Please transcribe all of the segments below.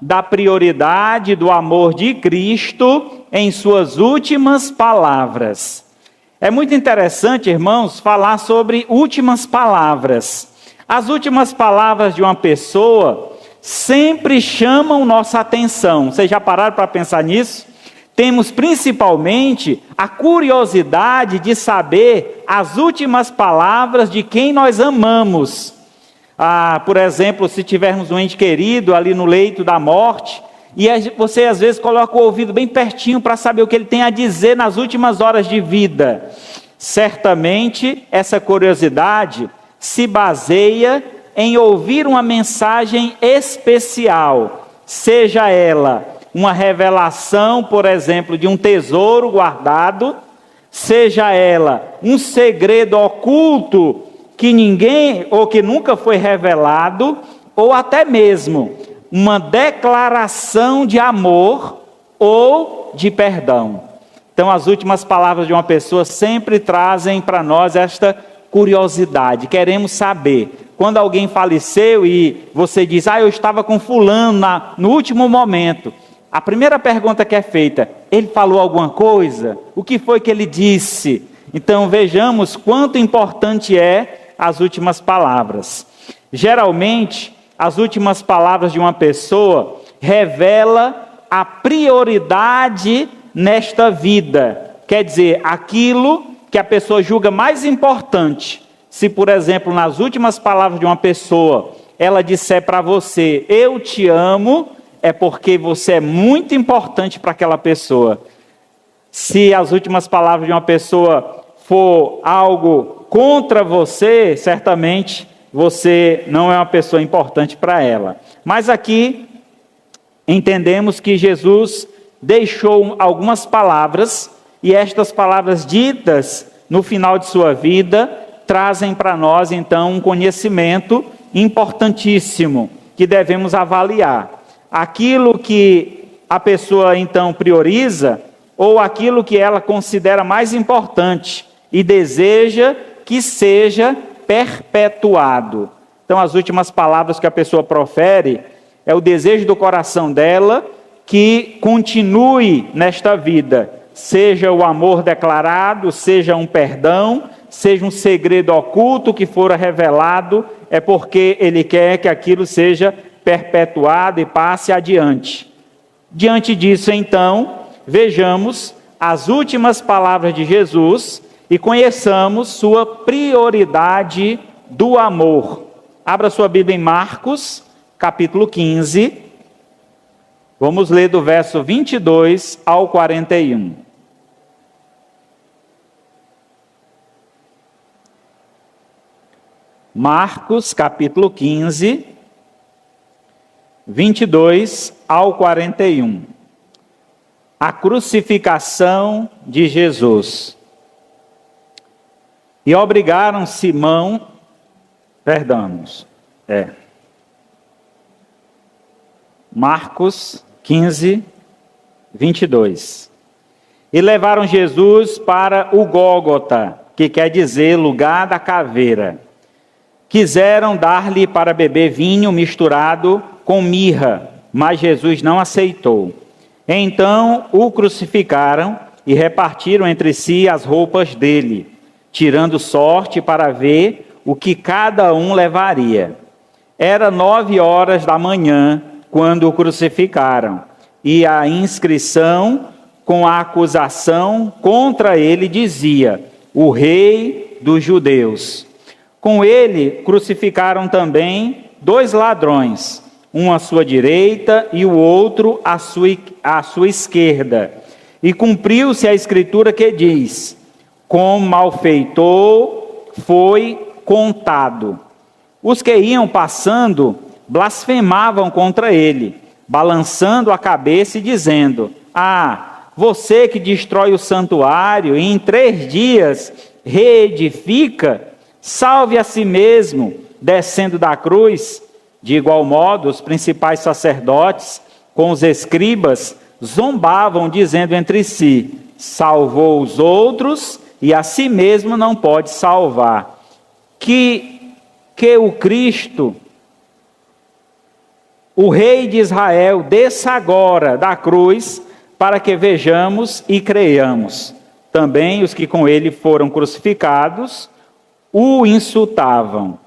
da prioridade do amor de Cristo em suas últimas palavras. É muito interessante, irmãos, falar sobre últimas palavras. As últimas palavras de uma pessoa sempre chamam nossa atenção. Vocês já pararam para pensar nisso? Temos principalmente a curiosidade de saber as últimas palavras de quem nós amamos. Por exemplo, se tivermos um ente querido ali no leito da morte, e você às vezes coloca o ouvido bem pertinho para saber o que ele tem a dizer nas últimas horas de vida. Certamente essa curiosidade se baseia em ouvir uma mensagem especial, seja ela uma revelação, por exemplo, de um tesouro guardado, seja ela um segredo oculto que ninguém ou que nunca foi revelado, ou até mesmo uma declaração de amor ou de perdão. Então, as últimas palavras de uma pessoa sempre trazem para nós esta curiosidade. Queremos saber. Quando alguém faleceu e você diz, eu estava com fulano no último momento. A primeira pergunta que é feita, ele falou alguma coisa? O que foi que ele disse? Então, vejamos quanto importante é as últimas palavras. Geralmente, as últimas palavras de uma pessoa revela a prioridade nesta vida. Quer dizer, aquilo que a pessoa julga mais importante. Se, por exemplo, nas últimas palavras de uma pessoa, ela disser para você, eu te amo, é porque você é muito importante para aquela pessoa. Se as últimas palavras de uma pessoa for algo contra você, certamente você não é uma pessoa importante para ela. Mas aqui entendemos que Jesus deixou algumas palavras, e estas palavras ditas no final de sua vida trazem para nós então um conhecimento importantíssimo que devemos avaliar. Aquilo que a pessoa então prioriza, ou aquilo que ela considera mais importante e deseja que seja perpetuado. Então, as últimas palavras que a pessoa profere é o desejo do coração dela que continue nesta vida, seja o amor declarado, seja um perdão, seja um segredo oculto que fora revelado, é porque ele quer que aquilo seja perpetuado e passe adiante. Diante disso, então, vejamos as últimas palavras de Jesus e conheçamos sua prioridade do amor. Abra sua Bíblia em Marcos, capítulo 15. Vamos ler do verso 22 ao 41. Marcos, capítulo 15, 22 ao 41. A crucificação de Jesus. E obrigaram Simão, Marcos 15, 22. E levaram Jesus para o Gólgota, que quer dizer lugar da caveira. Quiseram dar-lhe para beber vinho misturado com mirra, mas Jesus não aceitou. Então o crucificaram e repartiram entre si as roupas dele, tirando sorte para ver o que cada um levaria. Era 9 horas da manhã quando o crucificaram, e a inscrição com a acusação contra ele dizia: o rei dos judeus. Com ele crucificaram também 2 ladrões, um à sua direita e o outro à sua esquerda. E cumpriu-se a escritura que diz: com malfeitor foi contado. Os que iam passando blasfemavam contra ele, balançando a cabeça e dizendo: você que destrói o santuário e em 3 dias reedifica, salve a si mesmo, descendo da cruz. De igual modo, os principais sacerdotes, com os escribas, zombavam, dizendo entre si: salvou os outros e a si mesmo não pode salvar. Que o Cristo o Rei de Israel, desça agora da cruz, para que vejamos e creiamos. Também os que com ele foram crucificados o insultavam.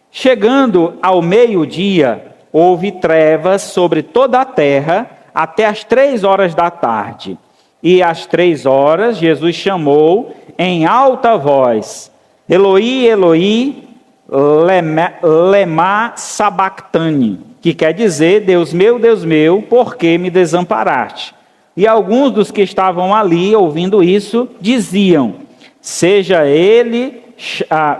Chegando ao meio-dia, houve trevas sobre toda a terra, até as 3 horas da tarde. E às 3 horas, Jesus chamou em alta voz: Eloi, Eloi, lema sabactani, que quer dizer: Deus meu, por que me desamparaste? E alguns dos que estavam ali, ouvindo isso, diziam: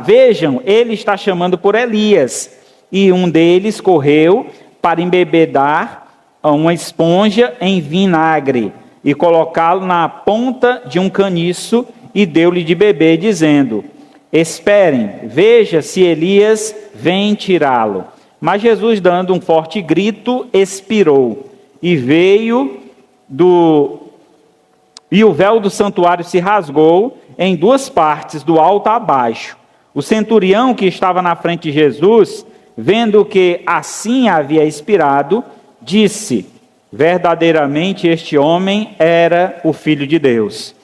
vejam, ele está chamando por Elias. E um deles correu para embebedar uma esponja em vinagre e colocá-lo na ponta de um caniço e deu-lhe de beber, dizendo: esperem, veja se Elias vem tirá-lo. Mas Jesus, dando um forte grito, expirou, e o véu do santuário se rasgou em 2 partes, do alto a baixo. O centurião que estava na frente de Jesus, vendo que assim havia expirado, disse: verdadeiramente este homem era o Filho de Deus.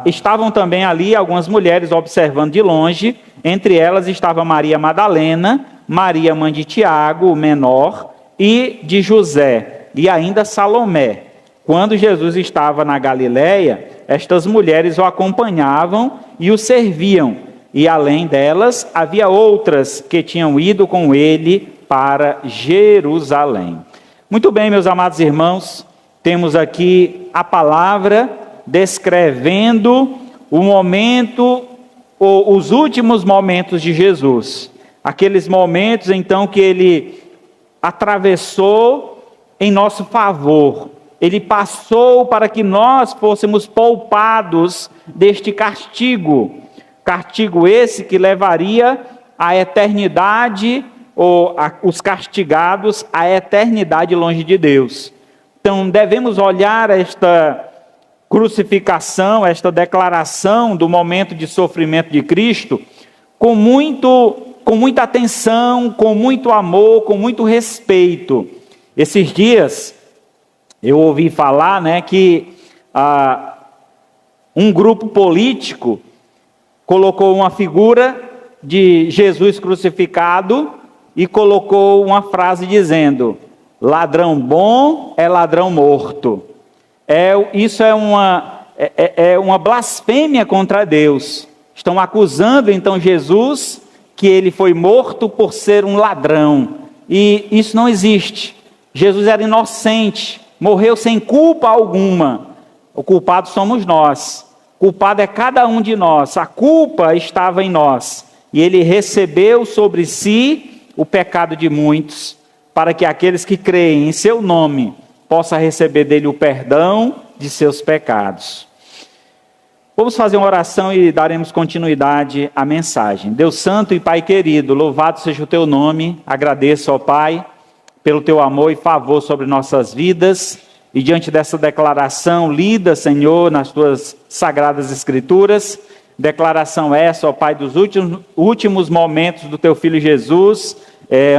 Estavam também ali algumas mulheres observando de longe. Entre elas estava Maria Madalena, Maria mãe de Tiago, o menor, e de José, e ainda Salomé. Quando Jesus estava na Galiléia, estas mulheres o acompanhavam e o serviam. E além delas, havia outras que tinham ido com ele para Jerusalém. Muito bem, meus amados irmãos, temos aqui a palavra descrevendo o momento, ou os últimos momentos de Jesus. Aqueles momentos, então, que ele atravessou em nosso favor. Ele passou para que nós fôssemos poupados deste castigo. Castigo esse que levaria à eternidade, ou os castigados à eternidade longe de Deus. Então, devemos olhar esta crucificação, esta declaração do momento de sofrimento de Cristo, com muita atenção, com muito amor, com muito respeito. Esses dias, eu ouvi falar, que um grupo político colocou uma figura de Jesus crucificado e colocou uma frase dizendo: ladrão bom é ladrão morto. Isso é uma blasfêmia contra Deus. Estão acusando então Jesus que ele foi morto por ser um ladrão. E isso não existe. Jesus era inocente, morreu sem culpa alguma. O culpado somos nós. O culpado é cada um de nós. A culpa estava em nós. E ele recebeu sobre si o pecado de muitos, para que aqueles que creem em seu nome possam receber dele o perdão de seus pecados. Vamos fazer uma oração e daremos continuidade à mensagem. Deus santo e Pai querido, louvado seja o teu nome. Agradeço ao Pai pelo teu amor e favor sobre nossas vidas. E diante dessa declaração lida, Senhor, nas tuas sagradas escrituras, declaração essa, ó Pai, dos últimos momentos do teu Filho Jesus,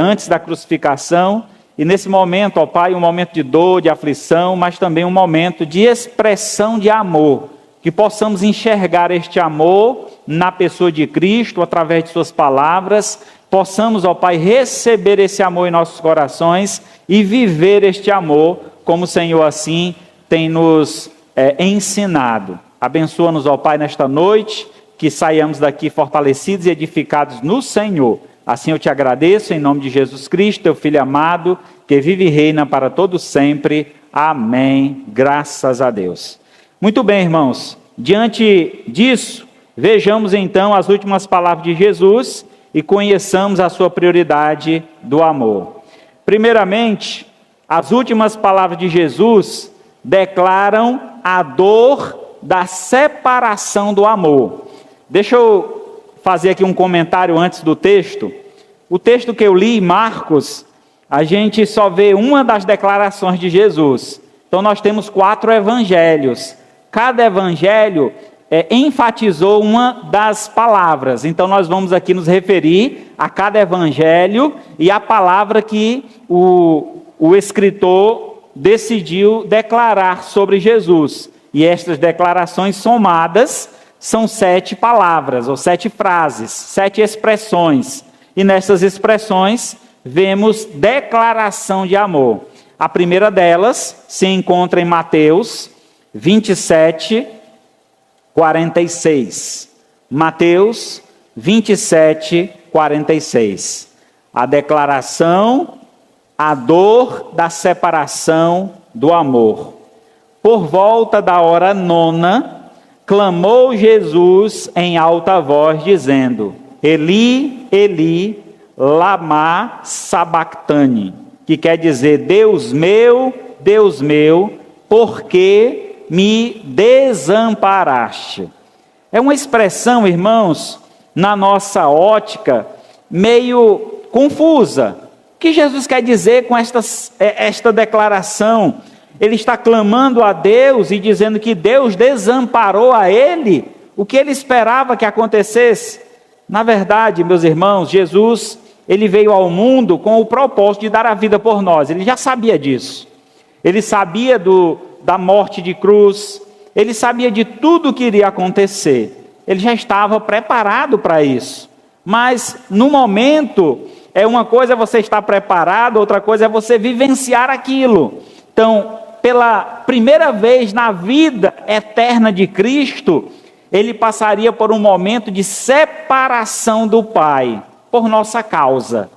antes da crucificação. E nesse momento, ó Pai, um momento de dor, de aflição, mas também um momento de expressão de amor. Que possamos enxergar este amor na pessoa de Cristo, através de suas palavras. Possamos, ó Pai, receber esse amor em nossos corações e viver este amor, como o Senhor assim tem nos ensinado. Abençoa-nos, ó Pai, nesta noite, que saiamos daqui fortalecidos e edificados no Senhor. Assim eu te agradeço, em nome de Jesus Cristo, teu Filho amado, que vive e reina para todo sempre. Amém. Graças a Deus. Muito bem, irmãos. Diante disso, vejamos então as últimas palavras de Jesus e conheçamos a sua prioridade do amor. Primeiramente, as últimas palavras de Jesus declaram a dor da separação do amor. Deixa eu fazer aqui um comentário antes do texto. O texto que eu li, Marcos, a gente só vê uma das declarações de Jesus. Então nós temos 4 evangelhos. Cada evangelho enfatizou uma das palavras. Então nós vamos aqui nos referir a cada evangelho e a palavra que o o escritor decidiu declarar sobre Jesus. E estas declarações somadas são 7 palavras, ou 7 frases, 7 expressões. E nessas expressões vemos declaração de amor. A primeira delas se encontra em Mateus 27, 46. Mateus 27, 46. A declaração, a dor da separação do amor. Por volta da hora 9, clamou Jesus em alta voz, dizendo: Eli, Eli, lama sabactani, que quer dizer: Deus meu, por que me desamparaste? É uma expressão, irmãos, na nossa ótica, meio confusa. O que Jesus quer dizer com esta declaração? Ele está clamando a Deus e dizendo que Deus desamparou a ele o que ele esperava que acontecesse. Na verdade, meus irmãos, Jesus, ele veio ao mundo com o propósito de dar a vida por nós. Ele já sabia disso. Ele sabia da morte de cruz. Ele sabia de tudo o que iria acontecer. Ele já estava preparado para isso. Mas, no momento, uma coisa é você estar preparado, outra coisa é você vivenciar aquilo. Então, pela primeira vez na vida eterna de Cristo, ele passaria por um momento de separação do Pai, por nossa causa.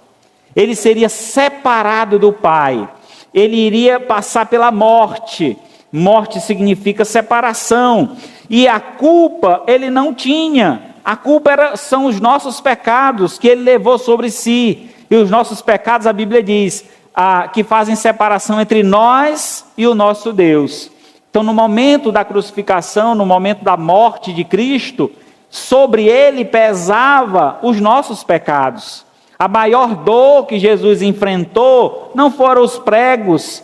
Ele seria separado do Pai. Ele iria passar pela morte. Morte significa separação. E a culpa ele não tinha. A culpa são os nossos pecados que ele levou sobre si. E os nossos pecados, a Bíblia diz, que fazem separação entre nós e o nosso Deus. Então, no momento da crucificação, no momento da morte de Cristo, sobre ele pesava os nossos pecados. A maior dor que Jesus enfrentou não foram os pregos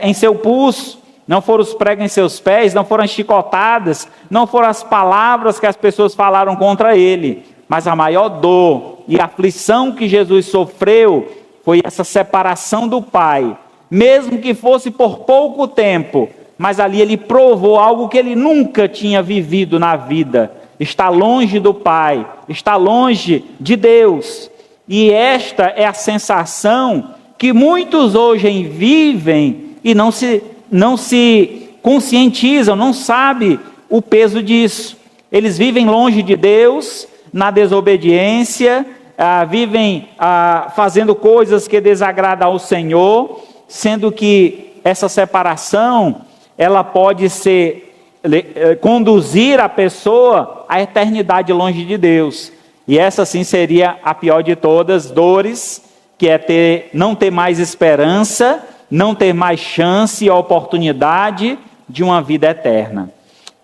em seu pulso, não foram os pregos em seus pés, não foram as chicotadas, não foram as palavras que as pessoas falaram contra ele, mas a maior dor e aflição que Jesus sofreu foi essa separação do Pai, mesmo que fosse por pouco tempo, mas ali ele provou algo que ele nunca tinha vivido na vida. Está longe do Pai, está longe de Deus. E esta é a sensação que muitos hoje vivem e não se conscientizam, não sabem o peso disso. Eles vivem longe de Deus, na desobediência, vivem fazendo coisas que desagradam ao Senhor, sendo que essa separação, ela pode conduzir a pessoa à eternidade longe de Deus. E essa sim seria a pior de todas dores, que é não ter mais esperança, não ter mais chance e oportunidade de uma vida eterna.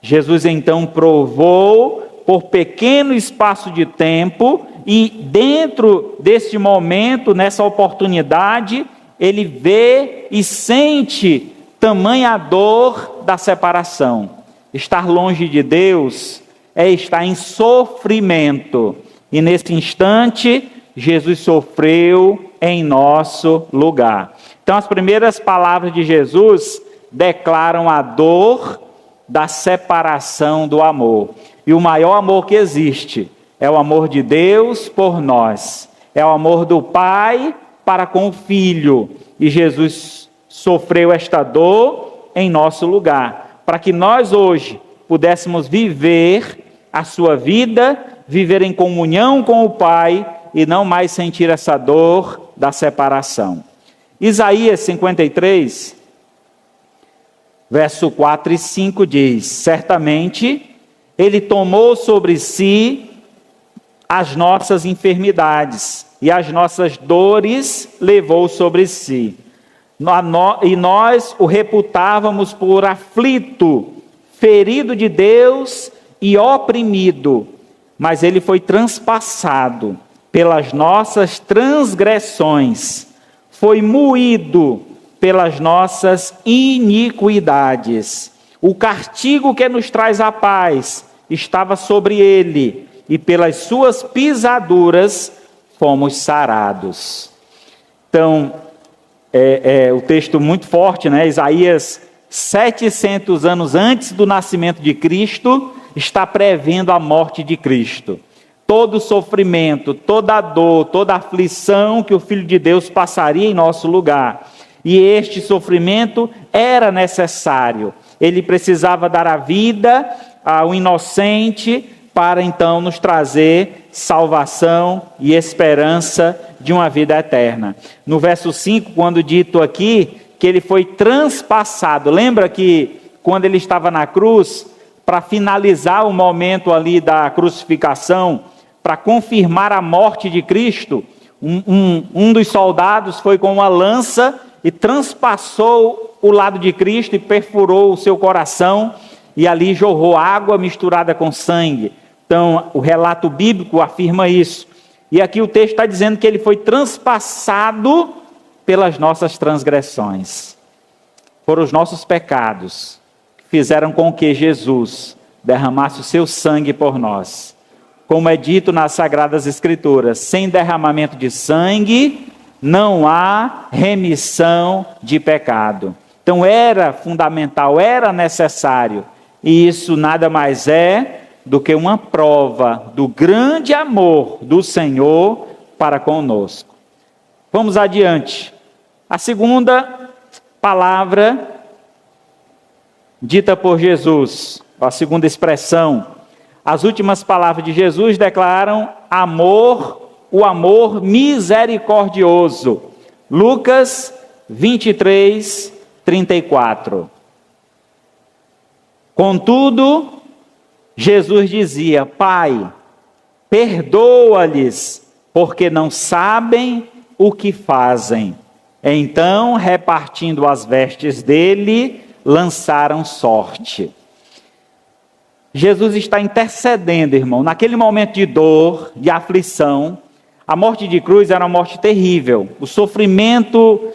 Jesus então provou por pequeno espaço de tempo, e dentro deste momento, nessa oportunidade, ele vê e sente tamanha dor da separação. Estar longe de Deus é estar em sofrimento. E nesse instante, Jesus sofreu em nosso lugar. Então, as primeiras palavras de Jesus declaram a dor da separação do amor. E o maior amor que existe é o amor de Deus por nós. É o amor do Pai para com o Filho. E Jesus sofreu esta dor em nosso lugar, para que nós hoje pudéssemos viver a sua vida, viver em comunhão com o Pai e não mais sentir essa dor da separação. Isaías 53, verso 4 e 5 diz: certamente ele tomou sobre si as nossas enfermidades e as nossas dores levou sobre si. E nós o reputávamos por aflito, ferido de Deus e oprimido, mas ele foi transpassado pelas nossas transgressões, foi moído pelas nossas iniquidades. O castigo que nos traz a paz estava sobre ele, e pelas suas pisaduras fomos sarados. Então, o texto muito forte, né? Isaías, 700 anos antes do nascimento de Cristo, está prevendo a morte de Cristo. Todo o sofrimento, toda a dor, toda a aflição que o Filho de Deus passaria em nosso lugar. E este sofrimento era necessário. Ele precisava dar a vida ao inocente para então nos trazer salvação e esperança de uma vida eterna. No verso 5, quando dito aqui que ele foi transpassado, lembra que quando ele estava na cruz, para finalizar o momento ali da crucificação, para confirmar a morte de Cristo, um dos soldados foi com uma lança e transpassou o lado de Cristo e perfurou o seu coração, e ali jorrou água misturada com sangue. Então, o relato bíblico afirma isso. E aqui o texto está dizendo que ele foi transpassado pelas nossas transgressões. Foram os nossos pecados que fizeram com que Jesus derramasse o seu sangue por nós. Como é dito nas Sagradas Escrituras, sem derramamento de sangue não há remissão de pecado. Então era fundamental, era necessário. E isso nada mais é do que uma prova do grande amor do Senhor para conosco. Vamos adiante. A segunda palavra dita por Jesus, a segunda expressão, as últimas palavras de Jesus declaram amor, o amor misericordioso. Lucas 23, 34. Contudo, Jesus dizia: Pai, perdoa-lhes, porque não sabem o que fazem. Então, repartindo as vestes dele, lançaram sorte. Jesus está intercedendo, irmão, naquele momento de dor, de aflição. A morte de cruz era uma morte terrível, o sofrimento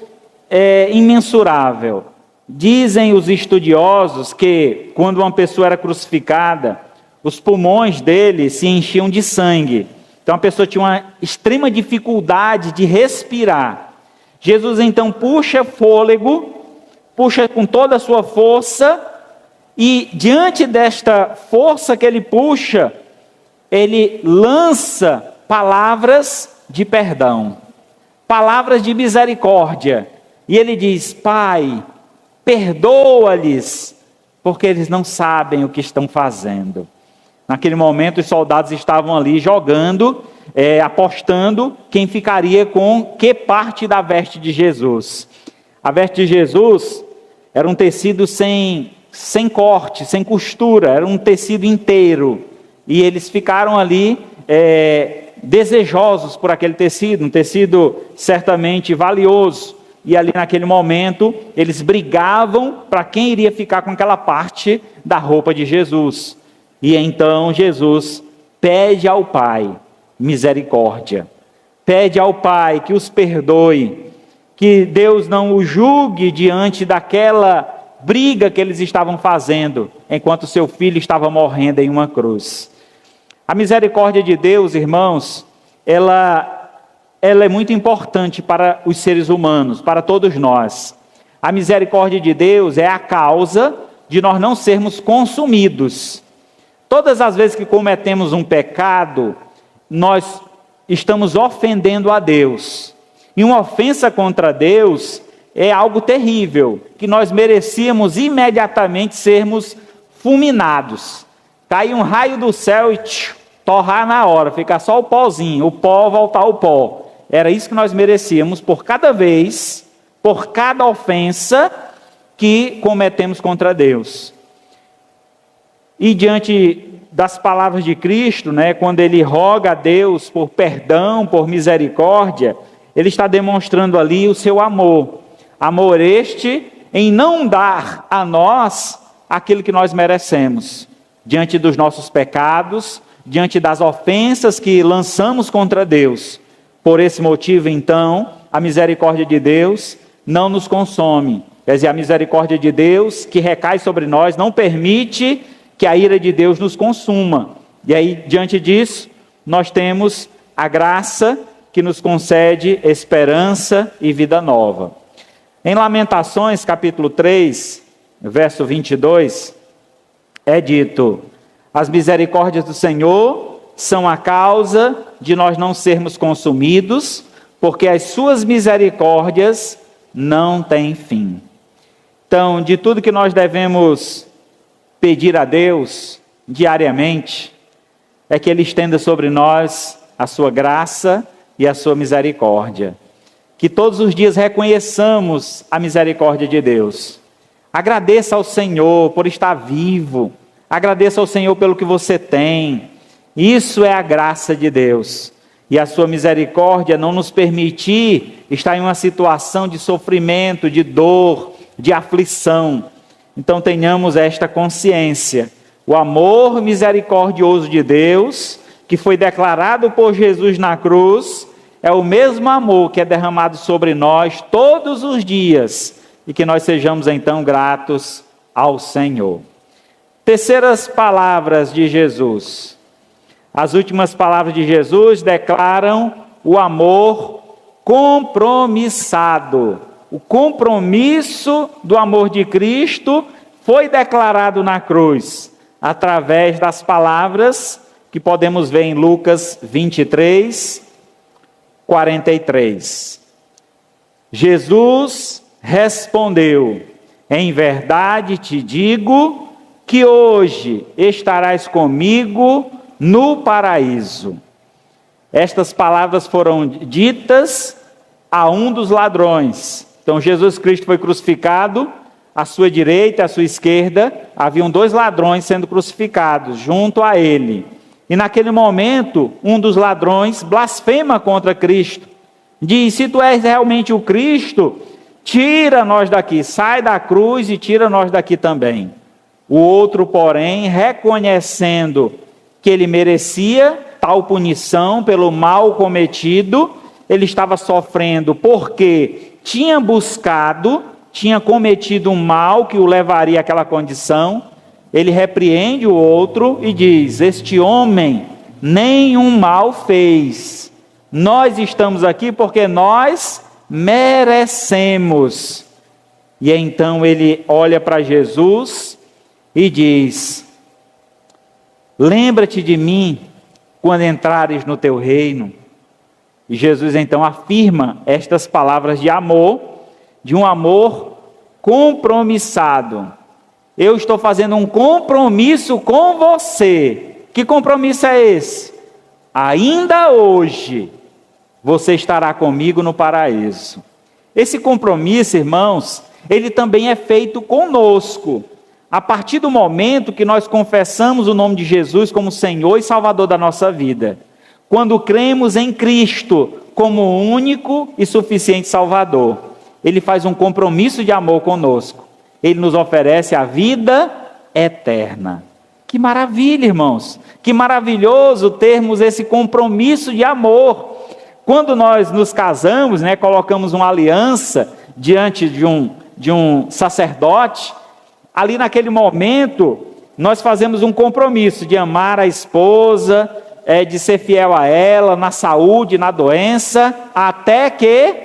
é imensurável. Dizem os estudiosos que quando uma pessoa era crucificada, os pulmões dele se enchiam de sangue. Então a pessoa tinha uma extrema dificuldade de respirar. Jesus então puxa fôlego, puxa com toda a sua força, e diante desta força que ele puxa, ele lança palavras de perdão, palavras de misericórdia. E ele diz: Pai, perdoa-lhes, porque eles não sabem o que estão fazendo. Naquele momento os soldados estavam ali jogando, apostando quem ficaria com que parte da veste de Jesus. A veste de Jesus era um tecido sem corte, sem costura, era um tecido inteiro. E eles ficaram ali desejosos por aquele tecido, um tecido certamente valioso. E ali naquele momento, eles brigavam para quem iria ficar com aquela parte da roupa de Jesus. E então Jesus pede ao Pai misericórdia. Pede ao Pai que os perdoe, que Deus não o julgue diante daquela briga que eles estavam fazendo, enquanto seu filho estava morrendo em uma cruz. A misericórdia de Deus, irmãos, ela é muito importante para os seres humanos, para todos nós. A misericórdia de Deus é a causa de nós não sermos consumidos. Todas as vezes que cometemos um pecado, nós estamos ofendendo a Deus. E uma ofensa contra Deus é algo terrível, que nós merecíamos imediatamente sermos fulminados. Cair um raio do céu e torrar na hora, ficar só o pozinho, o pó voltar ao pó. Era isso que nós merecíamos por cada vez, por cada ofensa que cometemos contra Deus. E diante das palavras de Cristo, quando ele roga a Deus por perdão, por misericórdia, ele está demonstrando ali o seu amor. Amor este em não dar a nós aquilo que nós merecemos, diante dos nossos pecados, diante das ofensas que lançamos contra Deus. Por esse motivo, então, a misericórdia de Deus não nos consome. Quer dizer, a misericórdia de Deus que recai sobre nós não permite que a ira de Deus nos consuma. E aí, diante disso, nós temos a graça que nos concede esperança e vida nova. Em Lamentações, capítulo 3, verso 22, é dito: as misericórdias do Senhor são a causa de nós não sermos consumidos, porque as suas misericórdias não têm fim. Então, de tudo que nós devemos pedir a Deus diariamente, é que Ele estenda sobre nós a sua graça e a sua misericórdia. Que todos os dias reconheçamos a misericórdia de Deus. Agradeça ao Senhor por estar vivo. Agradeça ao Senhor pelo que você tem. Isso é a graça de Deus. E a sua misericórdia não nos permitir estar em uma situação de sofrimento, de dor, de aflição. Então tenhamos esta consciência. O amor misericordioso de Deus, que foi declarado por Jesus na cruz, é o mesmo amor que é derramado sobre nós todos os dias, e que nós sejamos então gratos ao Senhor. Terceiras palavras de Jesus. As últimas palavras de Jesus declaram o amor compromissado. O compromisso do amor de Cristo foi declarado na cruz, através das palavras que podemos ver em Lucas 23, 43. Jesus respondeu: em verdade te digo que hoje estarás comigo no paraíso. Estas palavras foram ditas a um dos ladrões. Então Jesus Cristo foi crucificado, à sua direita e à sua esquerda haviam dois ladrões sendo crucificados junto a ele. E naquele momento, um dos ladrões blasfema contra Cristo. Diz: se tu és realmente o Cristo, tira nós daqui, sai da cruz e tira nós daqui também. O outro, porém, reconhecendo que ele merecia tal punição pelo mal cometido, ele estava sofrendo porque tinha cometido um mal que o levaria àquela condição. Ele repreende o outro e diz: este homem nenhum mal fez. Nós estamos aqui porque nós merecemos. E então ele olha para Jesus e diz: lembra-te de mim quando entrares no teu reino. E Jesus então afirma estas palavras de amor, de um amor compromissado. Eu estou fazendo um compromisso com você. Que compromisso é esse? Ainda hoje você estará comigo no paraíso. Esse compromisso, irmãos, ele também é feito conosco. A partir do momento que nós confessamos o nome de Jesus como Senhor e Salvador da nossa vida. Quando cremos em Cristo como o único e suficiente Salvador, Ele faz um compromisso de amor conosco. Ele nos oferece a vida eterna. Que maravilha, irmãos! Que maravilhoso termos esse compromisso de amor. Quando nós nos casamos, colocamos uma aliança diante de um sacerdote, ali naquele momento, nós fazemos um compromisso de amar a esposa, de ser fiel a ela, na saúde, na doença, até que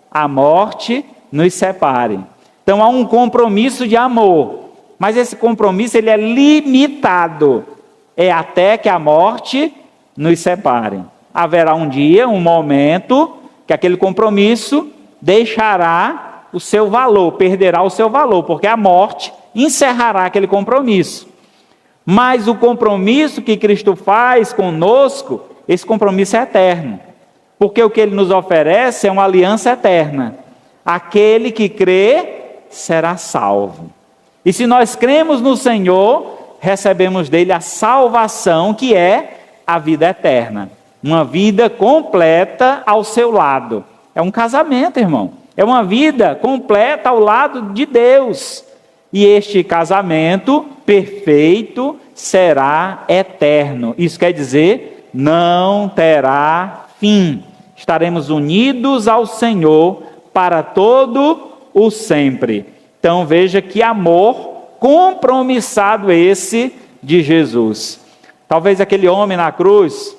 a morte nos separe. Então há um compromisso de amor, mas esse compromisso ele é limitado, é até que a morte nos separe. Haverá um dia, um momento, que aquele compromisso deixará o seu valor, perderá o seu valor, porque a morte encerrará aquele compromisso. Mas o compromisso que Cristo faz conosco, esse compromisso é eterno, porque o que Ele nos oferece é uma aliança eterna. Aquele que crê será salvo. E se nós cremos no Senhor, recebemos dele a salvação, que é a vida eterna. Uma vida completa ao seu lado. É um casamento, irmão. É uma vida completa ao lado de Deus. E este casamento perfeito será eterno. Isso quer dizer, não terá fim. Estaremos unidos ao Senhor para todo o sempre. Então veja que amor compromissado esse de Jesus. Talvez aquele homem na cruz,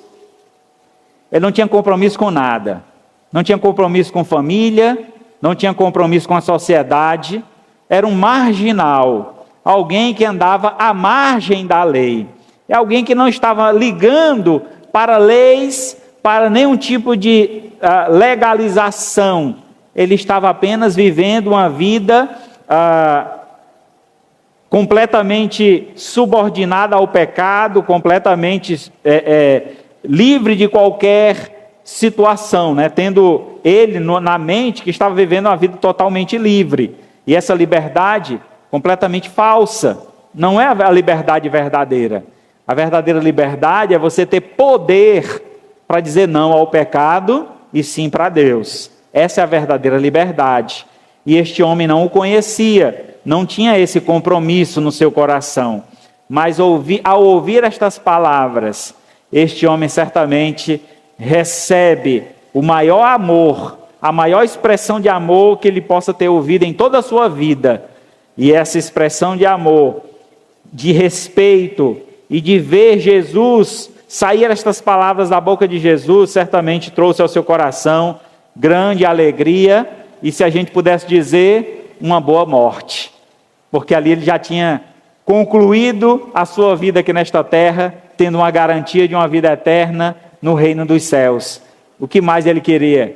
ele não tinha compromisso com nada. Não tinha compromisso com família, não tinha compromisso com a sociedade, era um marginal, alguém que andava à margem da lei, é alguém que não estava ligando para leis, para nenhum tipo de legalização, ele estava apenas vivendo uma vida completamente subordinada ao pecado, completamente livre de qualquer situação, né? Tendo ele na mente que estava vivendo uma vida totalmente livre, e essa liberdade completamente falsa, não é a liberdade verdadeira. A verdadeira liberdade é você ter poder para dizer não ao pecado e sim para Deus. Essa é a verdadeira liberdade. E este homem não o conhecia, não tinha esse compromisso no seu coração. Mas ao ouvir estas palavras, este homem certamente recebe o maior amor, a maior expressão de amor que ele possa ter ouvido em toda a sua vida. E essa expressão de amor, de respeito e de ver Jesus, sair estas palavras da boca de Jesus, certamente trouxe ao seu coração grande alegria, e se a gente pudesse dizer, uma boa morte, porque ali ele já tinha concluído a sua vida aqui nesta terra, tendo uma garantia de uma vida eterna no reino dos céus. O que mais ele queria?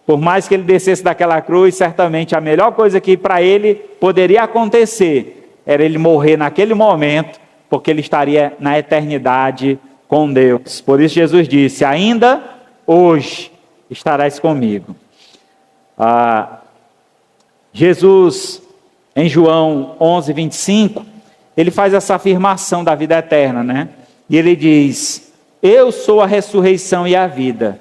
Por mais que ele descesse daquela cruz, certamente a melhor coisa que para ele poderia acontecer era ele morrer naquele momento, porque ele estaria na eternidade com Deus. Por isso Jesus disse: ainda hoje estarás comigo. Jesus, em João 11, 25, ele faz essa afirmação da vida eterna, né? E ele diz: eu sou a ressurreição e a vida.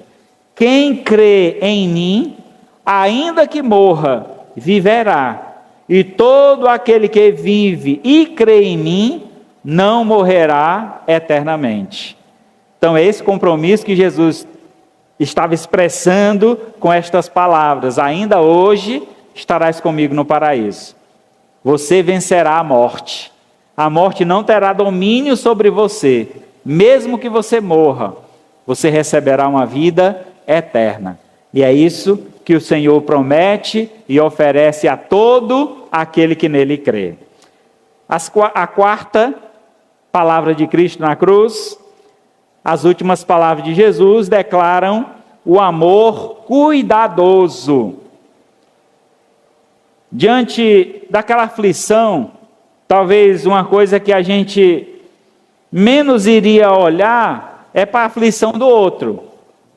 Quem crê em mim, ainda que morra, viverá. E todo aquele que vive e crê em mim, não morrerá eternamente. Então é esse compromisso que Jesus estava expressando com estas palavras: ainda hoje estarás comigo no paraíso. Você vencerá a morte. A morte não terá domínio sobre você. Mesmo que você morra, você receberá uma vida eterna. E é isso que o Senhor promete e oferece a todo aquele que nele crê. A quarta palavra de Cristo na cruz, as últimas palavras de Jesus declaram o amor cuidadoso. Diante daquela aflição, talvez uma coisa que a gente menos iria olhar é para a aflição do outro.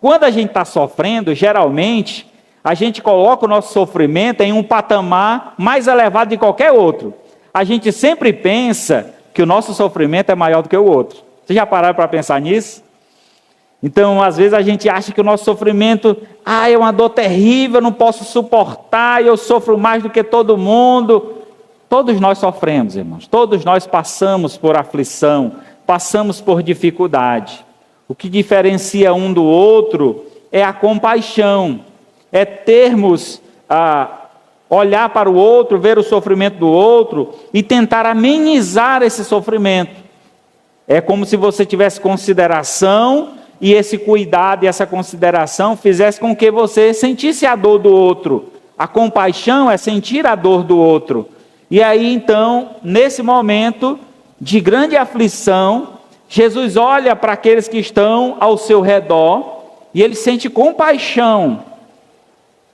Quando a gente está sofrendo, geralmente, a gente coloca o nosso sofrimento em um patamar mais elevado de qualquer outro. A gente sempre pensa que o nosso sofrimento é maior do que o outro. Vocês já pararam para pensar nisso? Então, às vezes a gente acha que o nosso sofrimento, é uma dor terrível, eu não posso suportar, eu sofro mais do que todo mundo. Todos nós sofremos, irmãos. Todos nós passamos por aflição, passamos por dificuldade. O que diferencia um do outro é a compaixão, é termos olhar para o outro, ver o sofrimento do outro e tentar amenizar esse sofrimento. É como se você tivesse consideração e esse cuidado e essa consideração fizesse com que você sentisse a dor do outro. A compaixão é sentir a dor do outro. E aí então, nesse momento de grande aflição, Jesus olha para aqueles que estão ao seu redor e ele sente compaixão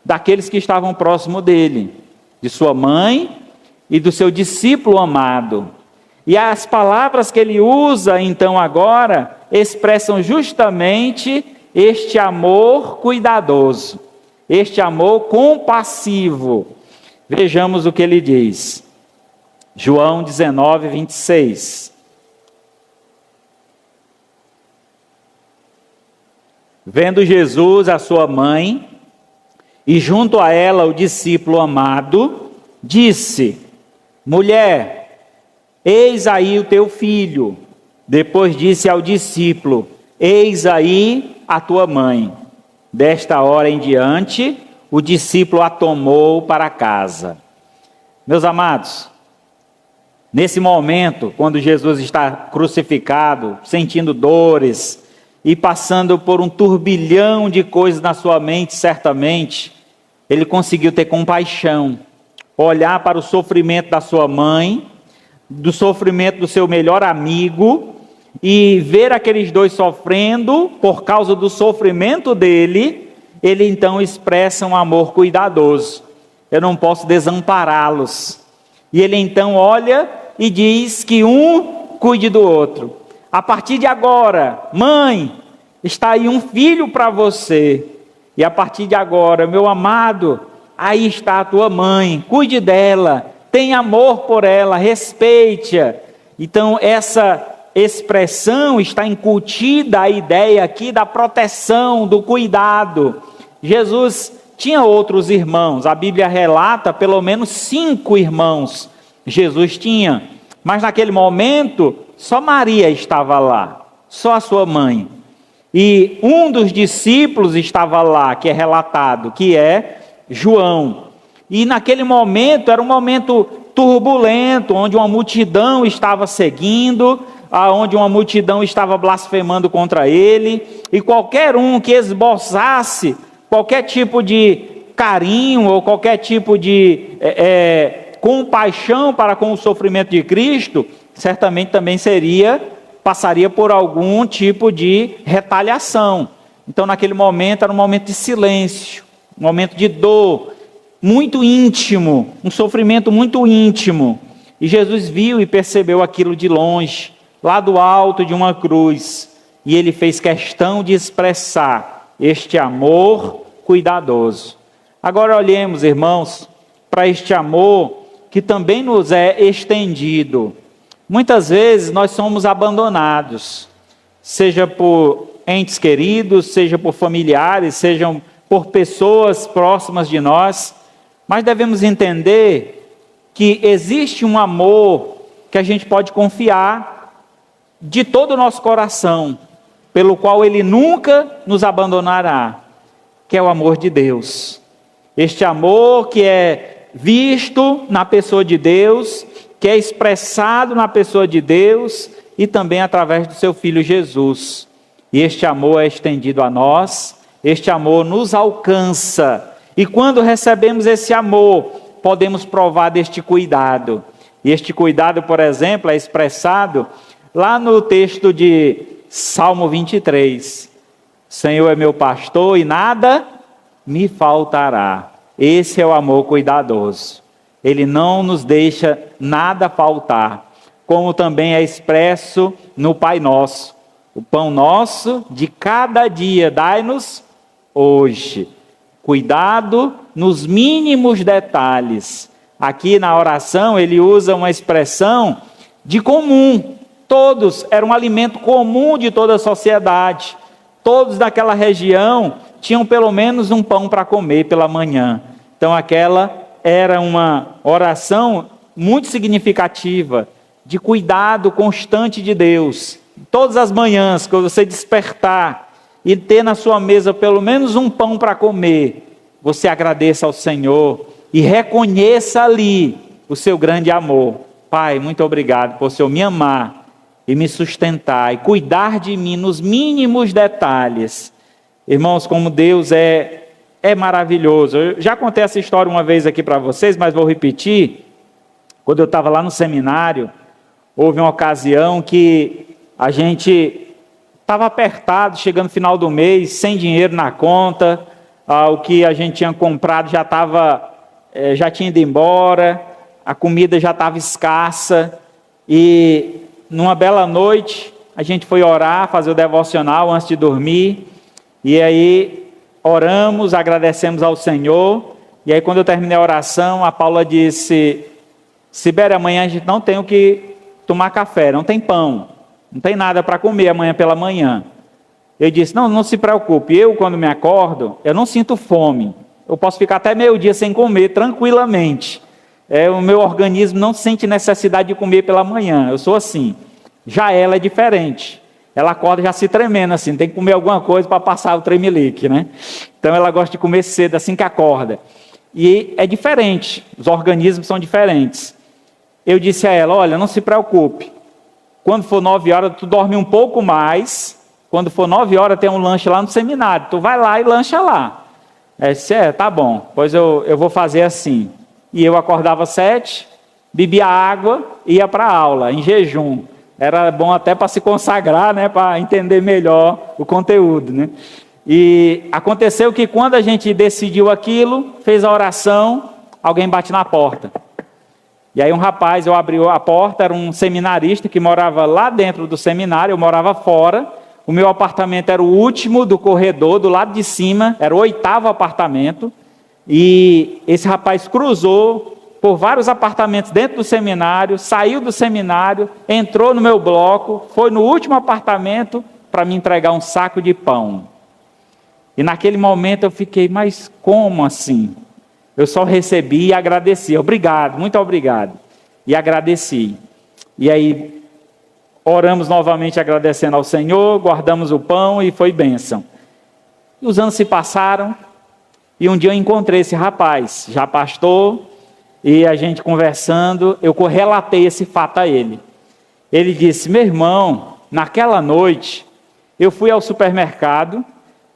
daqueles que estavam próximo dele, de sua mãe e do seu discípulo amado. E as palavras que ele usa então agora expressam justamente este amor cuidadoso, este amor compassivo. Vejamos o que ele diz. João 19, 26. Vendo Jesus a sua mãe, e junto a ela o discípulo amado, disse: mulher, eis aí o teu filho. Depois disse ao discípulo: eis aí a tua mãe. Desta hora em diante, o discípulo a tomou para casa. Meus amados, nesse momento, quando Jesus está crucificado, sentindo dores e passando por um turbilhão de coisas na sua mente, certamente, ele conseguiu ter compaixão, olhar para o sofrimento da sua mãe, do sofrimento do seu melhor amigo, e ver aqueles dois sofrendo por causa do sofrimento dele, ele então expressa um amor cuidadoso. Eu não posso desampará-los. E ele então olha e diz que um cuide do outro. A partir de agora, mãe, está aí um filho para você. E a partir de agora, meu amado, aí está a tua mãe, cuide dela, tenha amor por ela, respeite-a. Então essa expressão está incutida a ideia aqui da proteção, do cuidado. Jesus tinha outros irmãos, a Bíblia relata pelo menos 5 irmãos Jesus tinha, mas naquele momento só Maria estava lá, só a sua mãe. E um dos discípulos estava lá, que é relatado, que é João. E naquele momento era um momento turbulento, onde uma multidão estava seguindo, onde uma multidão estava blasfemando contra ele, e qualquer um que esboçasse qualquer tipo de carinho ou qualquer tipo de compaixão para com o sofrimento de Cristo, certamente também passaria por algum tipo de retaliação. Então naquele momento era um momento de silêncio, um momento de dor, muito íntimo, um sofrimento muito íntimo. E Jesus viu e percebeu aquilo de longe, lá do alto de uma cruz, e ele fez questão de expressar este amor cuidadoso. Agora olhemos, irmãos, para este amor que também nos é estendido. Muitas vezes nós somos abandonados, seja por entes queridos, seja por familiares, sejam por pessoas próximas de nós, mas devemos entender que existe um amor que a gente pode confiar de todo o nosso coração, pelo qual Ele nunca nos abandonará, que é o amor de Deus. Este amor que é visto na pessoa de Deus, que é expressado na pessoa de Deus e também através do seu Filho Jesus. E este amor é estendido a nós, este amor nos alcança. E quando recebemos esse amor, podemos provar deste cuidado. E este cuidado, por exemplo, é expressado lá no texto de Salmo 23. Senhor é meu pastor e nada me faltará. Esse é o amor cuidadoso. Ele não nos deixa nada faltar. Como também é expresso no Pai Nosso. O pão nosso de cada dia dai-nos hoje. Cuidado nos mínimos detalhes. Aqui na oração ele usa uma expressão de comum. Todos, era um alimento comum de toda a sociedade. Todos daquela região tinham pelo menos um pão para comer pela manhã. Então aquela era uma oração muito significativa, de cuidado constante de Deus. Todas as manhãs, quando você despertar e ter na sua mesa pelo menos um pão para comer, você agradeça ao Senhor e reconheça ali o seu grande amor. Pai, muito obrigado por o Senhor me amar e me sustentar e cuidar de mim nos mínimos detalhes. Irmãos, como Deus é maravilhoso. Eu já contei essa história uma vez aqui para vocês, mas vou repetir. Quando eu estava lá no seminário, houve uma ocasião que a gente estava apertado, chegando no final do mês, sem dinheiro na conta, o que a gente tinha comprado já tinha ido embora, a comida já estava escassa, e numa bela noite, a gente foi orar, fazer o devocional antes de dormir, e aí oramos, agradecemos ao Senhor, e aí quando eu terminei a oração, a Paula disse: Sibéria, amanhã a gente não tem o que tomar café, não tem pão, não tem nada para comer amanhã pela manhã. Eu disse: não se preocupe, eu quando me acordo, eu não sinto fome, eu posso ficar até meio-dia sem comer tranquilamente. O meu organismo não sente necessidade de comer pela manhã, eu sou assim. Já ela é diferente, ela acorda já se tremendo assim, tem que comer alguma coisa para passar o tremelique, né? Então ela gosta de comer cedo assim que acorda. E é diferente, os organismos são diferentes. Eu disse a ela: olha, não se preocupe, quando for 9 horas tu dorme um pouco mais, quando for 9 horas tem um lanche lá no seminário, tu vai lá e lancha lá. Aí disse, tá bom, pois eu vou fazer assim. E eu acordava 7, bebia água e ia para a aula, em jejum. Era bom até para se consagrar, né, para entender melhor o conteúdo, né? E aconteceu que quando a gente decidiu aquilo, fez a oração, alguém bate na porta. E aí um rapaz, eu abri a porta, era um seminarista que morava lá dentro do seminário, eu morava fora. O meu apartamento era o último do corredor, do lado de cima, era o 8º apartamento. E esse rapaz cruzou por vários apartamentos dentro do seminário, saiu do seminário, entrou no meu bloco, foi no último apartamento para me entregar um saco de pão. E naquele momento eu fiquei, mas como assim? Eu só recebi e agradeci. Obrigado, muito obrigado. E agradeci. E aí oramos novamente agradecendo ao Senhor, guardamos o pão e foi bênção. E os anos se passaram e um dia eu encontrei esse rapaz, já pastor, e a gente conversando, eu relatei esse fato a ele. Ele disse, meu irmão, naquela noite eu fui ao supermercado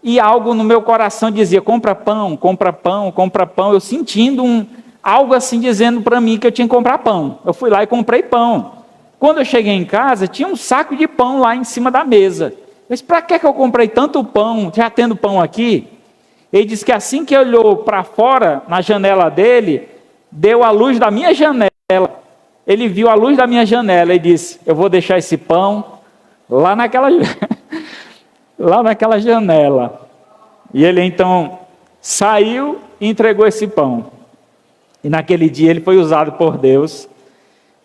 e algo no meu coração dizia, compra pão, compra pão, compra pão. Eu sentindo algo assim dizendo para mim que eu tinha que comprar pão. Eu fui lá e comprei pão. Quando eu cheguei em casa, tinha um saco de pão lá em cima da mesa. Eu disse, para que eu comprei tanto pão, já tendo pão aqui? Ele disse que assim que olhou para fora, na janela dele, deu a luz da minha janela. Ele viu a luz da minha janela e disse, eu vou deixar esse pão lá naquela janela. E ele então saiu e entregou esse pão. E naquele dia ele foi usado por Deus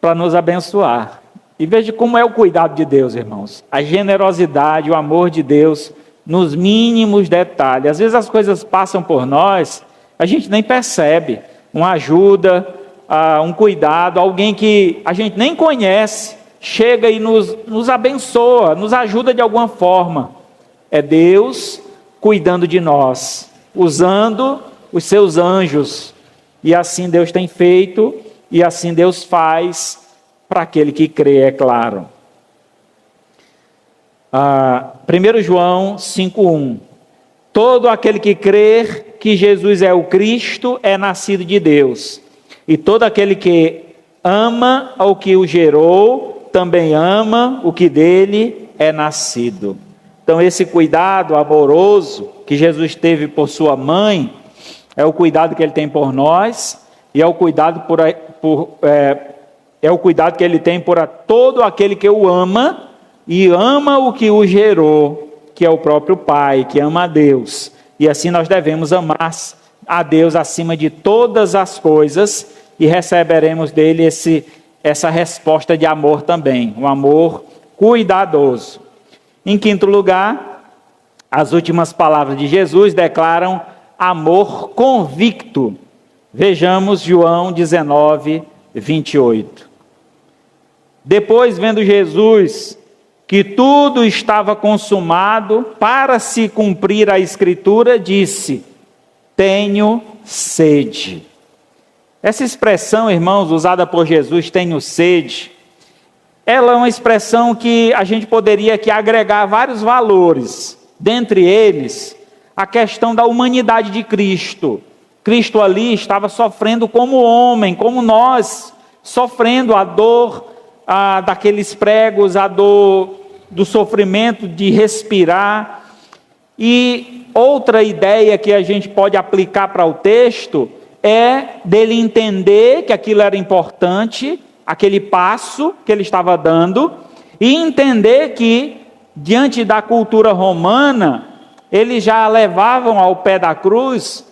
para nos abençoar. E veja como é o cuidado de Deus, irmãos. A generosidade, o amor de Deus nos mínimos detalhes. Às vezes as coisas passam por nós, a gente nem percebe. Uma ajuda, um cuidado, alguém que a gente nem conhece, chega e nos abençoa, nos ajuda de alguma forma. É Deus cuidando de nós, usando os seus anjos. E assim Deus tem feito, e assim Deus faz para aquele que crê, é claro. 1 João 5,1. Todo aquele que crer que Jesus é o Cristo é nascido de Deus. E todo aquele que ama ao que o gerou, também ama o que dele é nascido. Então esse cuidado amoroso que Jesus teve por sua mãe, é o cuidado que ele tem por nós, e é o cuidado é o cuidado que ele tem por todo aquele que o ama, e ama o que o gerou, que é o próprio Pai, que ama a Deus. E assim nós devemos amar a Deus acima de todas as coisas, e receberemos dele essa resposta de amor também, um amor cuidadoso. Em quinto lugar, as últimas palavras de Jesus declaram amor convicto. Vejamos João 19, 28. Depois, vendo Jesus que tudo estava consumado, para se cumprir a Escritura, disse, tenho sede. Essa expressão, irmãos, usada por Jesus, tenho sede, ela é uma expressão que a gente poderia aqui agregar vários valores. Dentre eles, a questão da humanidade de Cristo. Cristo ali estava sofrendo como homem, como nós, sofrendo a dor daqueles pregos, a dor do sofrimento de respirar. E outra ideia que a gente pode aplicar para o texto é dele entender que aquilo era importante, aquele passo que ele estava dando, e entender que, diante da cultura romana, eles já levavam ao pé da cruz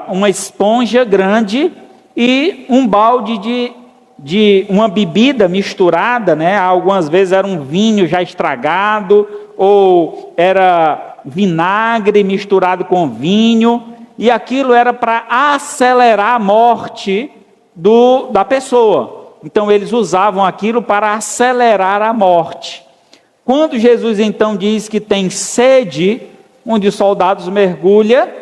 uma esponja grande e um balde de uma bebida misturada, né? Algumas vezes era um vinho já estragado, ou era vinagre misturado com vinho, e aquilo era para acelerar a morte da pessoa. Então eles usavam aquilo para acelerar a morte. Quando Jesus então diz que tem sede, um dos soldados mergulha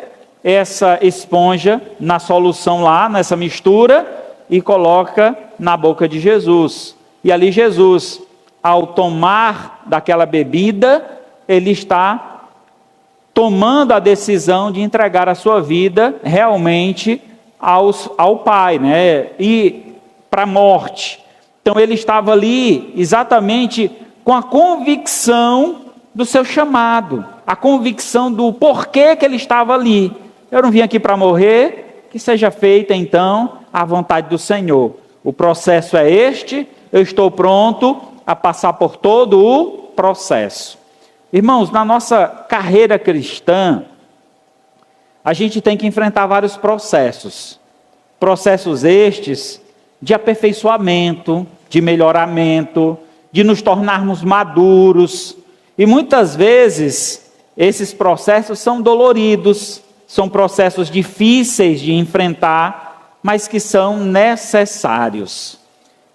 essa esponja na solução lá, nessa mistura, e coloca na boca de Jesus. E ali Jesus, ao tomar daquela bebida, ele está tomando a decisão de entregar a sua vida realmente ao Pai, né? E para a morte. Então ele estava ali exatamente com a convicção do seu chamado, a convicção do porquê que ele estava ali. Eu não vim aqui para morrer, que seja feita então a vontade do Senhor. O processo é este, eu estou pronto a passar por todo o processo. Irmãos, na nossa carreira cristã, a gente tem que enfrentar vários processos. Processos estes de aperfeiçoamento, de melhoramento, de nos tornarmos maduros. E muitas vezes esses processos são doloridos, são processos difíceis de enfrentar, mas que são necessários.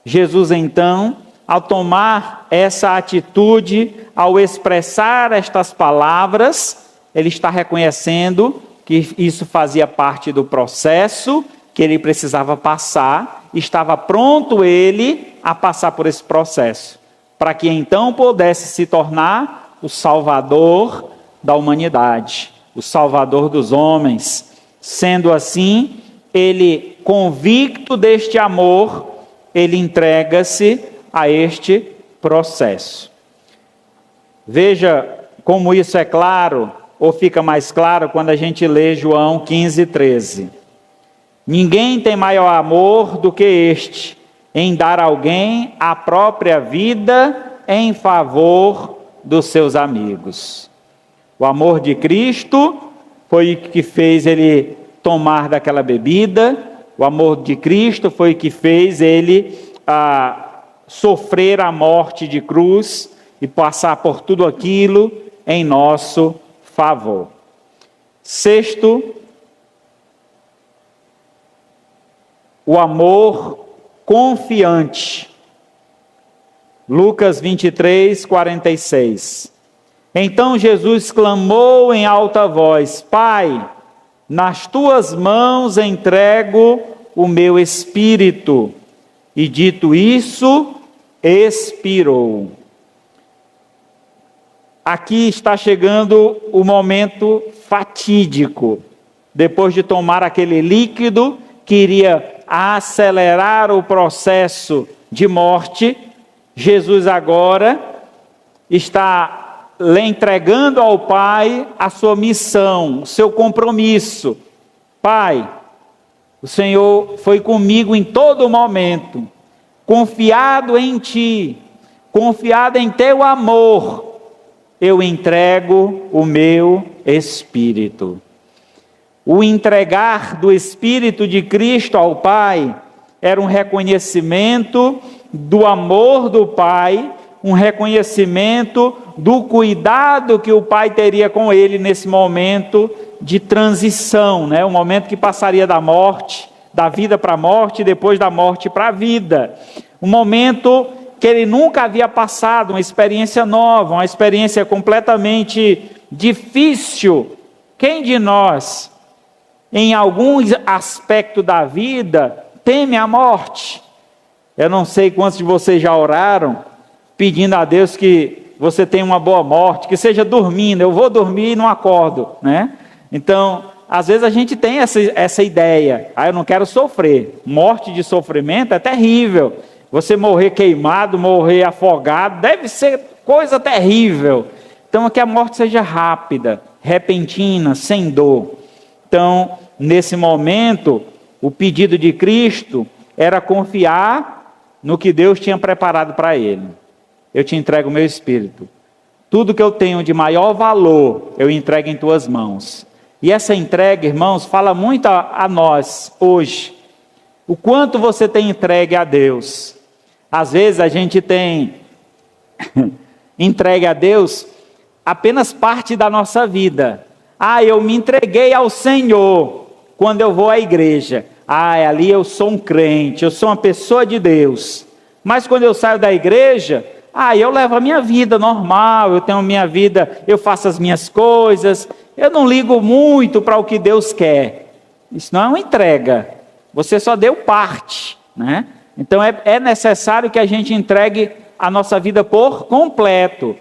Jesus então, ao tomar essa atitude, ao expressar estas palavras, ele está reconhecendo que isso fazia parte do processo que ele precisava passar, estava pronto ele a passar por esse processo, para que então pudesse se tornar o Salvador da humanidade, o Salvador dos homens. Sendo assim, ele, convicto deste amor, ele entrega-se a este processo. Veja como isso é claro, ou fica mais claro quando a gente lê João 15:13. Ninguém tem maior amor do que este, em dar a alguém a própria vida em favor dos seus amigos. O amor de Cristo foi o que fez ele tomar daquela bebida, o amor de Cristo foi o que fez ele sofrer a morte de cruz e passar por tudo aquilo em nosso favor. Sexto, o amor confiante. Lucas 23:46. Então Jesus clamou em alta voz: Pai, nas tuas mãos entrego o meu espírito. E dito isso, expirou. Aqui está chegando o momento fatídico. Depois de tomar aquele líquido que iria acelerar o processo de morte, Jesus agora está lhe entregando ao Pai a sua missão, o seu compromisso. Pai, o Senhor foi comigo em todo momento, confiado em Ti, confiado em Teu amor, eu entrego o meu Espírito. O entregar do Espírito de Cristo ao Pai era um reconhecimento do amor do Pai, um reconhecimento do cuidado que o Pai teria com ele nesse momento de transição, né? Um momento que passaria da morte, da vida para a morte, e depois da morte para a vida. Um momento que ele nunca havia passado, uma experiência nova, uma experiência completamente difícil. Quem de nós, em algum aspecto da vida, teme a morte? Eu não sei quantos de vocês já oraram, pedindo a Deus que você tenha uma boa morte, que seja dormindo. Eu vou dormir e não acordo, né? Então, às vezes a gente tem essa ideia. Eu não quero sofrer. Morte de sofrimento é terrível. Você morrer queimado, morrer afogado, deve ser coisa terrível. Então, que a morte seja rápida, repentina, sem dor. Então, nesse momento, o pedido de Cristo era confiar no que Deus tinha preparado para ele. Eu te entrego o meu espírito. Tudo que eu tenho de maior valor, eu entrego em tuas mãos. E essa entrega, irmãos, fala muito a nós hoje. O quanto você tem entregue a Deus. Às vezes a gente tem entregue a Deus apenas parte da nossa vida. Eu me entreguei ao Senhor quando eu vou à igreja. Ali eu sou um crente, eu sou uma pessoa de Deus. Mas quando eu saio da igreja, eu levo a minha vida normal, eu tenho a minha vida, eu faço as minhas coisas, eu não ligo muito para o que Deus quer. Isso não é uma entrega, você só deu parte, né? Então é necessário que a gente entregue a nossa vida por completo.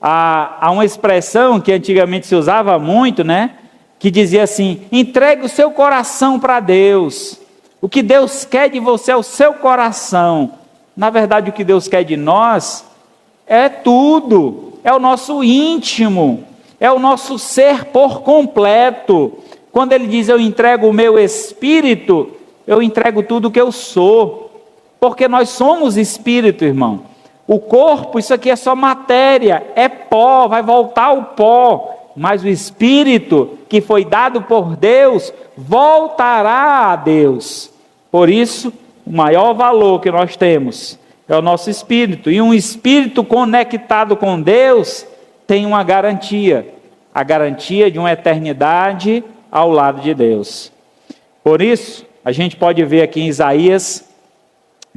há uma expressão que antigamente se usava muito, né? Que dizia assim: entregue o seu coração para Deus. O que Deus quer de você é o seu coração. Na verdade, o que Deus quer de nós é tudo. É o nosso íntimo. É o nosso ser por completo. Quando Ele diz: eu entrego o meu espírito, eu entrego tudo que eu sou. Porque nós somos espírito, irmão. O corpo, isso aqui é só matéria, é pó, vai voltar ao pó. Mas o espírito que foi dado por Deus, voltará a Deus. Por isso, o maior valor que nós temos é o nosso espírito. E um espírito conectado com Deus tem uma garantia. A garantia de uma eternidade ao lado de Deus. Por isso, a gente pode ver aqui em Isaías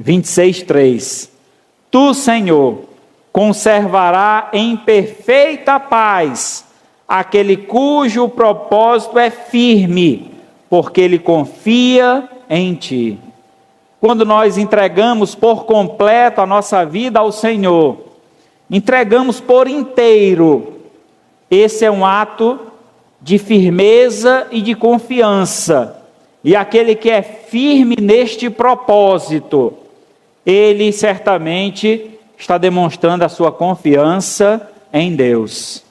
26:3. Tu, Senhor, conservará em perfeita paz aquele cujo propósito é firme, porque ele confia em Ti. Quando nós entregamos por completo a nossa vida ao Senhor, entregamos por inteiro, esse é um ato de firmeza e de confiança. E aquele que é firme neste propósito, ele certamente está demonstrando a sua confiança em Deus.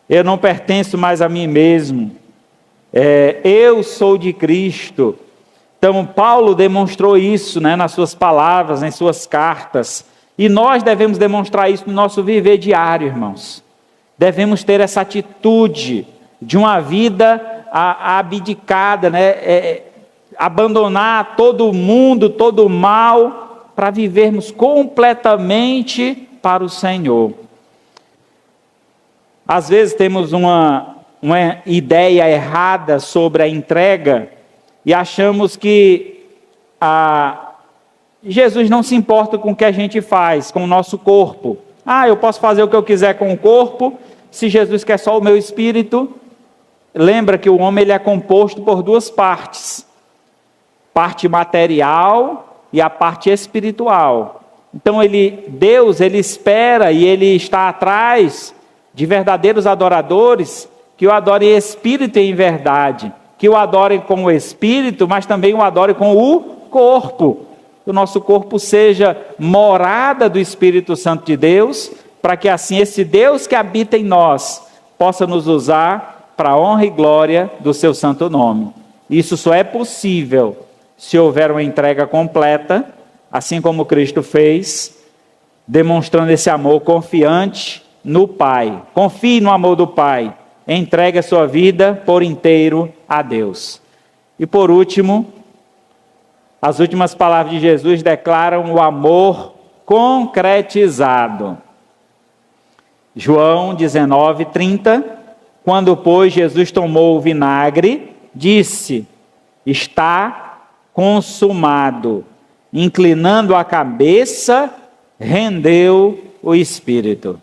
Eu não pertenço mais a mim mesmo, eu sou de Cristo. Então Paulo demonstrou isso, né, nas suas palavras, em suas cartas, e nós devemos demonstrar isso no nosso viver diário, irmãos. Devemos ter essa atitude de uma vida abdicada, né, abandonar todo o mundo, todo o mal, para vivermos completamente para o Senhor. Às vezes temos uma ideia errada sobre a entrega e achamos que Jesus não se importa com o que a gente faz, com o nosso corpo. Eu posso fazer o que eu quiser com o corpo, se Jesus quer só o meu espírito. Lembra que o homem ele é composto por duas partes: parte material e a parte espiritual. Então Deus espera e Ele está atrás de verdadeiros adoradores que o adorem em espírito e em verdade, que o adorem com o espírito, mas também o adorem com o corpo. Que o nosso corpo seja morada do Espírito Santo de Deus, para que assim esse Deus que habita em nós possa nos usar para a honra e glória do seu santo nome. Isso só é possível se houver uma entrega completa, assim como Cristo fez, demonstrando esse amor confiante no Pai. Confie no amor do Pai. Entregue a sua vida por inteiro a Deus. E por último, as últimas palavras de Jesus declaram o amor concretizado. João 19:30, quando, pois, Jesus tomou o vinagre, disse: está consumado. Inclinando a cabeça, rendeu o Espírito.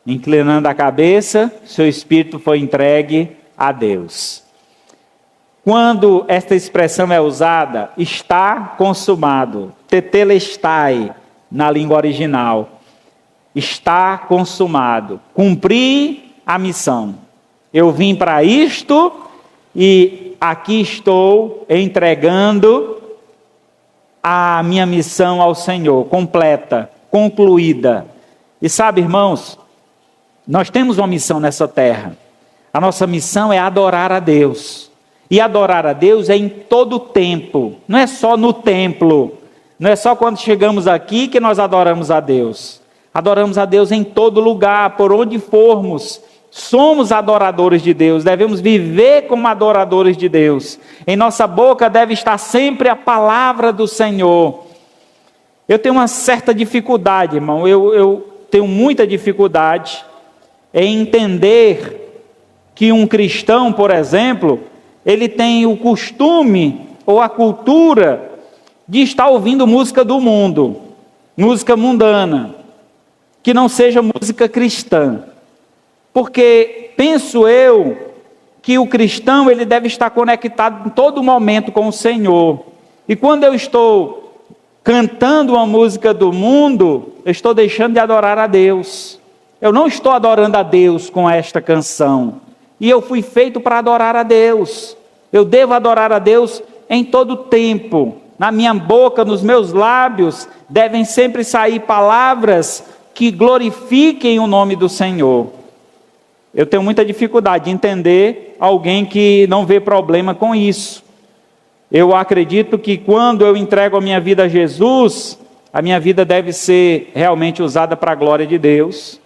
Inclinando a cabeça, seu espírito foi entregue a Deus. Quando esta expressão é usada, está consumado, tetelestai, na língua original, está consumado, cumpri a missão. Eu vim para isto e aqui estou entregando a minha missão ao Senhor, completa, concluída. E sabe, irmãos, nós temos uma missão nessa terra. A nossa missão é adorar a Deus. E adorar a Deus é em todo o tempo. Não é só no templo. Não é só quando chegamos aqui que nós adoramos a Deus. Adoramos a Deus em todo lugar, por onde formos. Somos adoradores de Deus. Devemos viver como adoradores de Deus. Em nossa boca deve estar sempre a palavra do Senhor. Eu tenho uma certa dificuldade, irmão. Eu tenho muita dificuldade em entender que um cristão, por exemplo, ele tem o costume ou a cultura de estar ouvindo música do mundo, música mundana, que não seja música cristã. Porque penso eu que o cristão ele deve estar conectado em todo momento com o Senhor. E quando eu estou cantando uma música do mundo, eu estou deixando de adorar a Deus. Eu não estou adorando a Deus com esta canção. E eu fui feito para adorar a Deus. Eu devo adorar a Deus em todo tempo. Na minha boca, nos meus lábios, devem sempre sair palavras que glorifiquem o nome do Senhor. Eu tenho muita dificuldade de entender alguém que não vê problema com isso. Eu acredito que quando eu entrego a minha vida a Jesus, a minha vida deve ser realmente usada para a glória de Deus.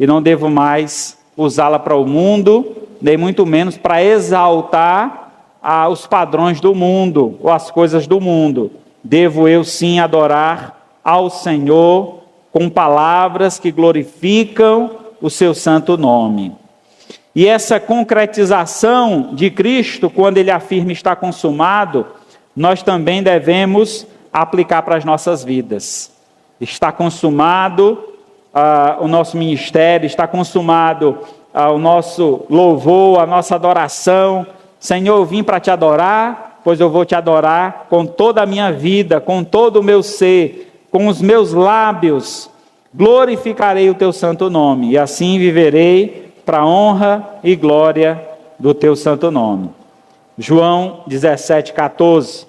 E não devo mais usá-la para o mundo, nem muito menos para exaltar os padrões do mundo, ou as coisas do mundo. Devo eu sim adorar ao Senhor com palavras que glorificam o seu santo nome. E essa concretização de Cristo, quando ele afirma está consumado, nós também devemos aplicar para as nossas vidas. Está consumado o nosso ministério, está consumado o nosso louvor, a nossa adoração. Senhor, eu vim para te adorar, pois eu vou te adorar com toda a minha vida, com todo o meu ser, com os meus lábios, glorificarei o teu santo nome, e assim viverei para a honra e glória do teu santo nome. João 17,14.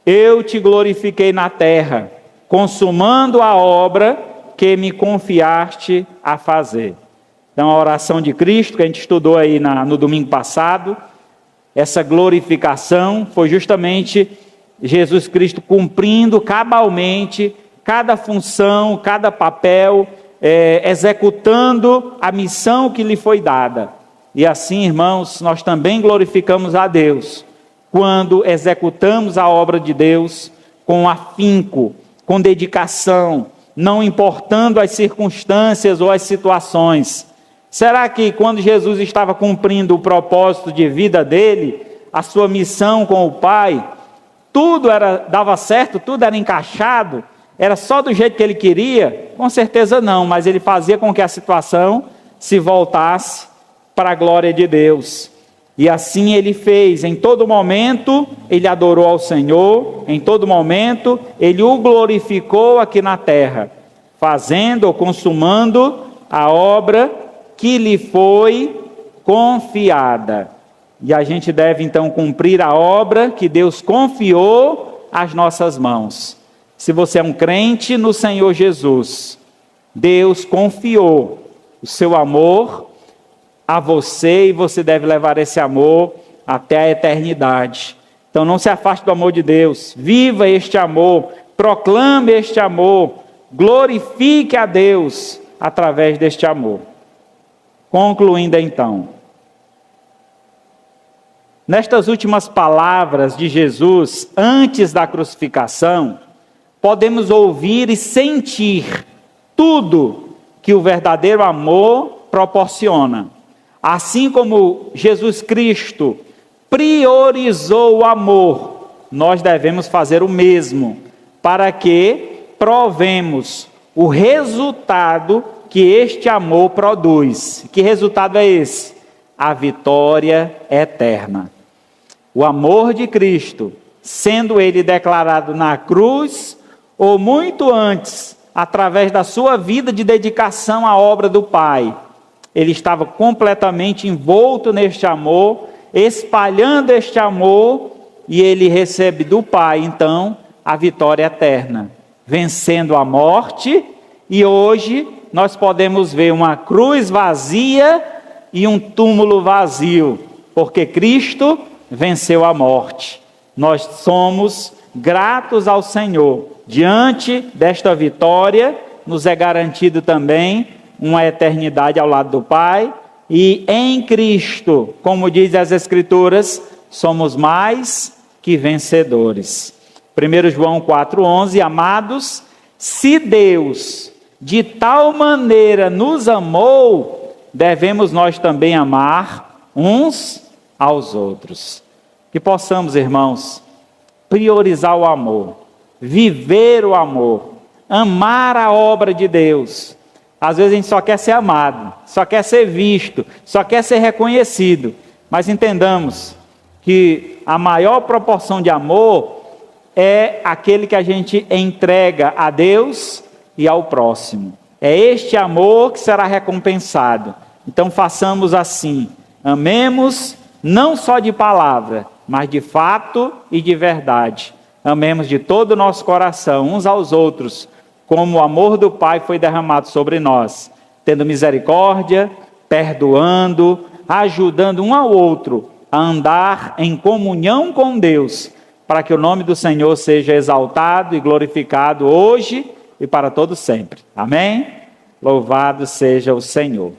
Eu te glorifiquei na terra, consumando a obra que me confiaste a fazer. Então a oração de Cristo, que a gente estudou aí no domingo passado, essa glorificação foi justamente Jesus Cristo cumprindo cabalmente cada função, cada papel, executando a missão que lhe foi dada. E assim, irmãos, nós também glorificamos a Deus quando executamos a obra de Deus com afinco, com dedicação, não importando as circunstâncias ou as situações. Será que quando Jesus estava cumprindo o propósito de vida dele, a sua missão com o Pai, tudo dava certo, tudo era encaixado, era só do jeito que ele queria? Com certeza não, mas ele fazia com que a situação se voltasse para a glória de Deus. E assim ele fez, em todo momento ele adorou ao Senhor, em todo momento ele o glorificou aqui na terra, fazendo ou consumando a obra que lhe foi confiada. E a gente deve então cumprir a obra que Deus confiou às nossas mãos. Se você é um crente no Senhor Jesus, Deus confiou o seu amor a você e você deve levar esse amor até a eternidade. Então não se afaste do amor de Deus, viva este amor, proclame este amor, glorifique a Deus através deste amor. Concluindo então, nestas últimas palavras de Jesus, antes da crucificação, podemos ouvir e sentir tudo que o verdadeiro amor proporciona. Assim como Jesus Cristo priorizou o amor, nós devemos fazer o mesmo, para que provemos o resultado que este amor produz. Que resultado é esse? A vitória eterna. O amor de Cristo, sendo ele declarado na cruz, ou muito antes, através da sua vida de dedicação à obra do Pai, ele estava completamente envolto neste amor, espalhando este amor, e ele recebe do Pai, então, a vitória eterna, vencendo a morte. E hoje nós podemos ver uma cruz vazia e um túmulo vazio, porque Cristo venceu a morte. Nós somos gratos ao Senhor. Diante desta vitória, nos é garantido também uma eternidade ao lado do Pai, e em Cristo, como diz as Escrituras, somos mais que vencedores. 1 João 4,11, amados, se Deus de tal maneira nos amou, devemos nós também amar uns aos outros. Que possamos, irmãos, priorizar o amor, viver o amor, amar a obra de Deus. Às vezes a gente só quer ser amado, só quer ser visto, só quer ser reconhecido. Mas entendamos que a maior proporção de amor é aquele que a gente entrega a Deus e ao próximo. É este amor que será recompensado. Então façamos assim, amemos não só de palavra, mas de fato e de verdade. Amemos de todo o nosso coração, uns aos outros, como o amor do Pai foi derramado sobre nós, tendo misericórdia, perdoando, ajudando um ao outro a andar em comunhão com Deus, para que o nome do Senhor seja exaltado e glorificado hoje e para todo sempre. Amém? Louvado seja o Senhor.